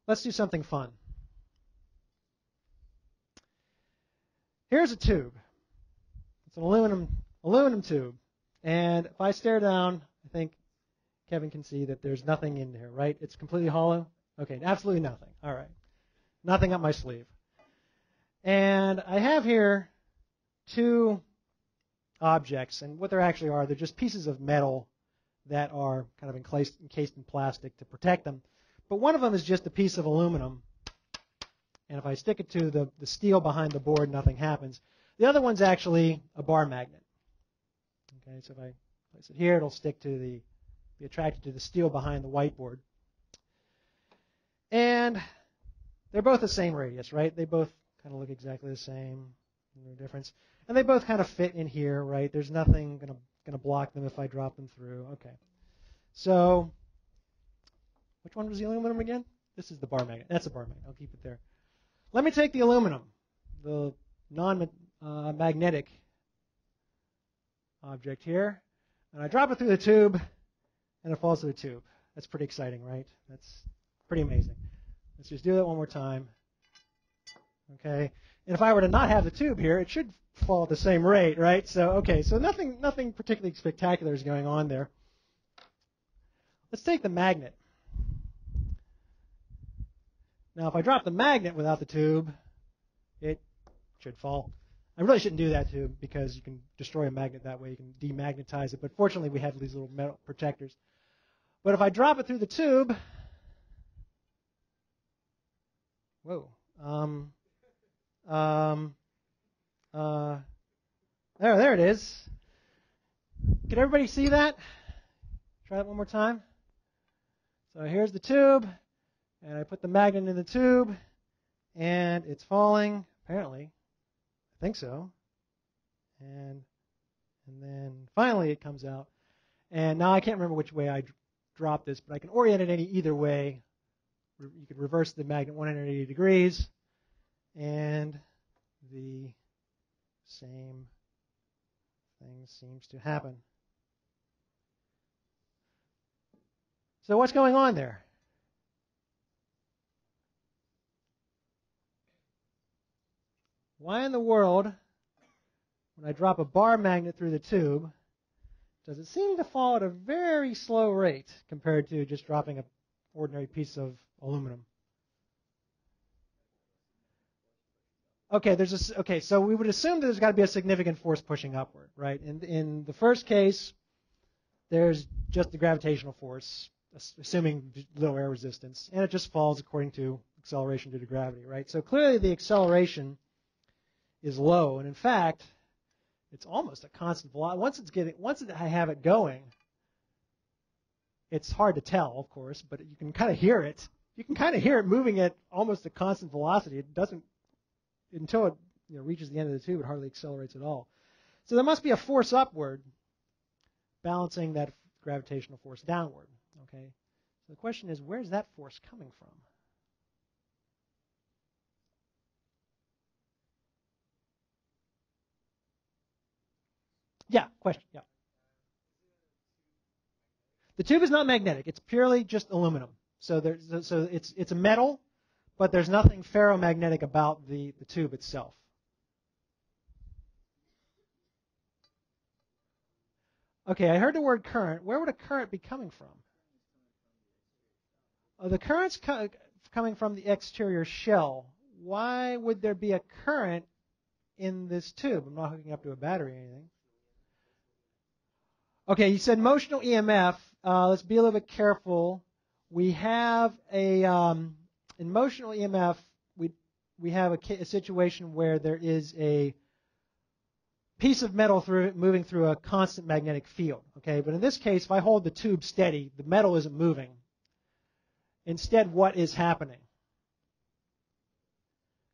let's do something fun. Here's a tube. It's an aluminum tube. And if I stare down, I think Kevin can see that there's nothing in there, right? It's completely hollow? Okay, absolutely nothing. All right. Nothing up my sleeve. And I have here two objects, and what they actually are, they're just pieces of metal that are kind of encased in plastic to protect them. But one of them is just a piece of aluminum, and if I stick it to the steel behind the board, nothing happens. The other one's actually a bar magnet. Okay, so if I place it here, it'll stick to be attracted to the steel behind the whiteboard. And they're both the same radius, right? They both kind of look exactly the same. No difference. And they both kind of fit in here, right? There's nothing going to block them if I drop them through. Okay. So which one was the aluminum again? This is the bar magnet. That's a bar magnet. I'll keep it there. Let me take the aluminum, the non-magnetic object here, and I drop it through the tube, and it falls through the tube. That's pretty exciting, right? That's pretty amazing. Let's just do that one more time. Okay. And if I were to not have the tube here, it should fall at the same rate, right? So, okay, so nothing particularly spectacular is going on there. Let's take the magnet. Now, if I drop the magnet without the tube, it should fall. I really shouldn't do that tube because you can destroy a magnet that way. You can demagnetize it. But fortunately, we have these little metal protectors. But if I drop it through the tube, whoa. There it is. Can everybody see that? Try that one more time. So here's the tube, and I put the magnet in the tube, and it's falling, apparently. I think so. And then finally it comes out. And now I can't remember which way I dropped this, but I can orient it either way. You could reverse the magnet 180 degrees, and the same thing seems to happen. So what's going on there? Why in the world, when I drop a bar magnet through the tube, does it seem to fall at a very slow rate compared to just dropping an ordinary piece of aluminum? Okay, so we would assume that there's got to be a significant force pushing upward, right? In the first case, there's just the gravitational force, assuming little air resistance, and it just falls according to acceleration due to gravity, right? So clearly the acceleration is low, and in fact, it's almost a constant velocity. Once I have it going, it's hard to tell, of course, but you can kind of hear it. You can kind of hear it moving at almost a constant velocity. It doesn't, until it reaches the end of the tube, it hardly accelerates at all. So there must be a force upward balancing that gravitational force downward. Okay. So the question is, where's that force coming from? Yeah, question. Yeah. The tube is not magnetic. It's purely just aluminum. So it's a metal, but there's nothing ferromagnetic about the tube itself. Okay, I heard the word current. Where would a current be coming from? The current's coming from the exterior shell. Why would there be a current in this tube? I'm not hooking up to a battery or anything. Okay, you said motional EMF. Let's be a little bit careful. We have in motional EMF, we have a situation where there is a piece of metal moving through a constant magnetic field. Okay, but in this case, if I hold the tube steady, the metal isn't moving. Instead, what is happening?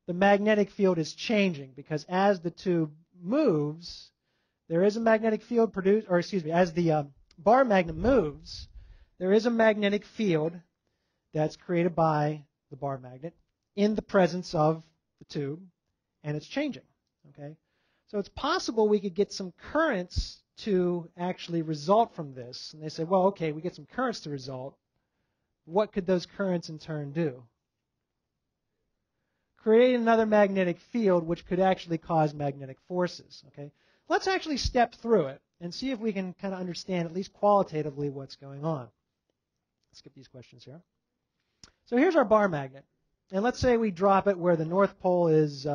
The magnetic field is changing because as the tube moves, there is a magnetic field produced, or excuse me, as the bar magnet moves, there is a magnetic field that's created by the bar magnet in the presence of the tube, and it's changing. Okay, so it's possible we could get some currents to actually result from this. And they say, well, okay, we get some currents to result. What could those currents in turn do? create another magnetic field which could actually cause magnetic forces. Okay? Let's actually step through it and see if we can kind of understand, at least qualitatively, what's going on. Let's skip these questions here. So here's our bar magnet. And let's say we drop it where the north pole is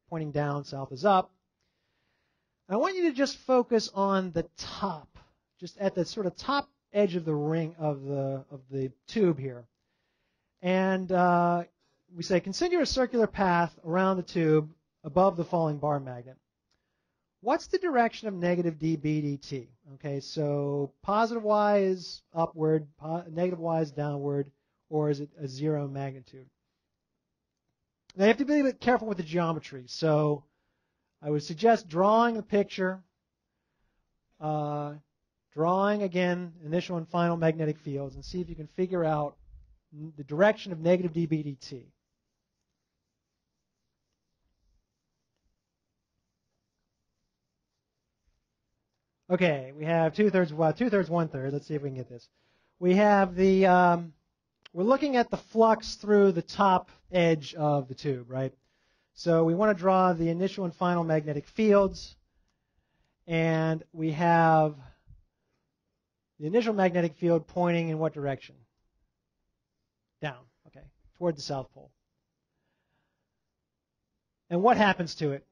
pointing down, south is up. I want you to just focus on the top, just at the sort of top edge of the ring of the tube here. And we say, consider a circular path around the tube above the falling bar magnet. What's the direction of negative dB dt? Okay, so positive y is upward, negative y is downward, or is it a zero magnitude? Now you have to be a bit careful with the geometry. So I would suggest drawing a picture, drawing again initial and final magnetic fields, and see if you can figure out the direction of negative dB dt. Okay, we have two-thirds, 1/3. Let's see if we can get this. We have the, we're looking at the flux through the top edge of the tube, right? So we want to draw the initial and final magnetic fields, and we have the initial magnetic field pointing in what direction? Down, okay, toward the South Pole. And what happens to it?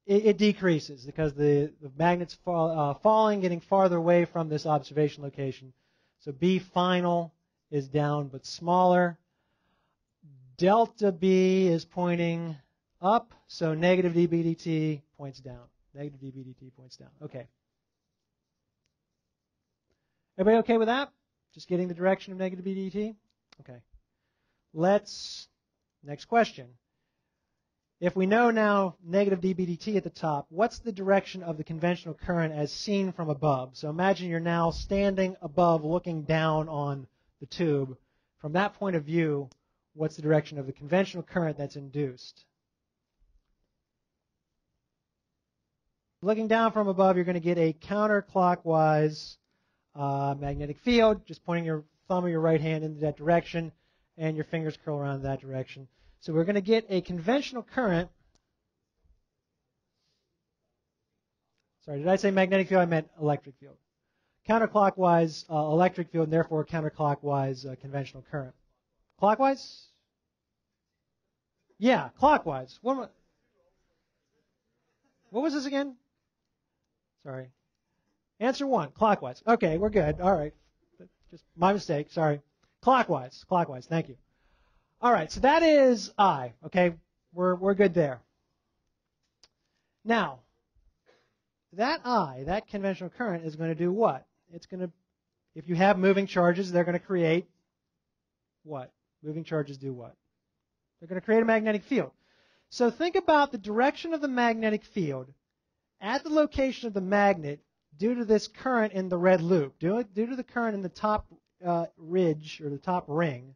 It decreases because the magnet's falling, getting farther away from this observation location. So B final is down but smaller. Delta B is pointing up, so negative dB dt points down. Negative dB dt points down. Okay. Everybody okay with that? Just getting the direction of negative dB dt? Okay. Next question. If we know now negative dB dt at the top, what's the direction of the conventional current as seen from above? So imagine you're now standing above looking down on the tube. From that point of view, what's the direction of the conventional current that's induced? Looking down from above, you're going to get a counterclockwise magnetic field, just pointing your thumb of your right hand into that direction, and your fingers curl around that direction. So we're going to get a conventional current. Sorry, did I say magnetic field? I meant electric field. Counterclockwise electric field, and therefore counterclockwise conventional current. Clockwise? Yeah, clockwise. What was this again? Sorry. Answer 1, clockwise. Okay, we're good. All right. Just my mistake. Sorry. Clockwise. Clockwise. Thank you. All right, so that is I. Okay, we're good there. Now, that I, that conventional current, is going to do what? It's going to, if you have moving charges, they're going to create what? Moving charges do what? They're going to create a magnetic field. So think about the direction of the magnetic field at the location of the magnet due to this current in the red loop, due to the current in the top ridge or the top ring.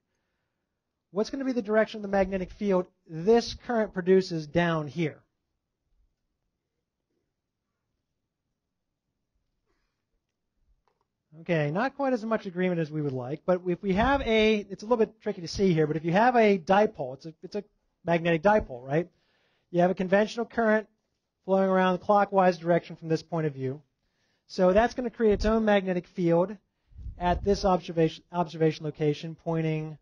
What's going to be the direction of the magnetic field this current produces down here? Okay, not quite as much agreement as we would like, but if we have it's a little bit tricky to see here, but if you have a dipole, it's a magnetic dipole, right? You have a conventional current flowing around the clockwise direction from this point of view. So that's going to create its own magnetic field at this observation location pointing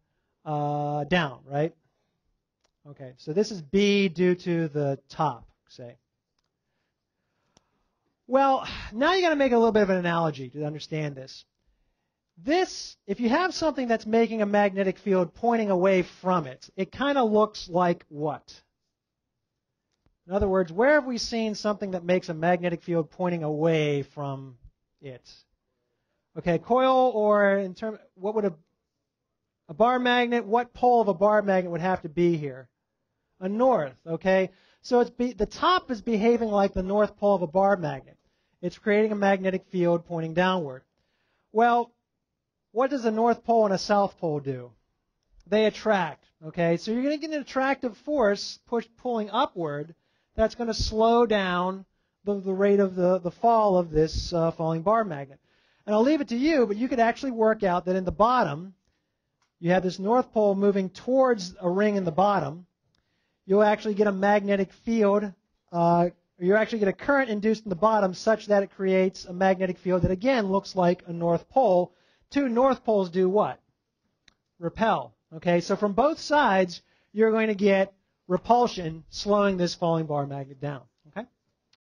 down, right? Okay, so this is B due to the top, say. Well, now you got to make a little bit of an analogy to understand this. If you have something that's making a magnetic field pointing away from it, it kind of looks like what? In other words, where have we seen something that makes a magnetic field pointing away from it? Okay, coil, or in terms, what would a bar magnet, what pole of a bar magnet would have to be here? A north, okay? So the top is behaving like the north pole of a bar magnet. It's creating a magnetic field pointing downward. Well, what does a north pole and a south pole do? They attract, okay? So you're going to get an attractive force pulling upward that's going to slow down the rate of the fall of this falling bar magnet. And I'll leave it to you, but you could actually work out that in the bottom, you have this north pole moving towards a ring in the bottom, you'll actually get a magnetic field, you actually get a current induced in the bottom such that it creates a magnetic field that again looks like a north pole. Two north poles do what? Repel. Okay, so from both sides, you're going to get repulsion slowing this falling bar magnet down.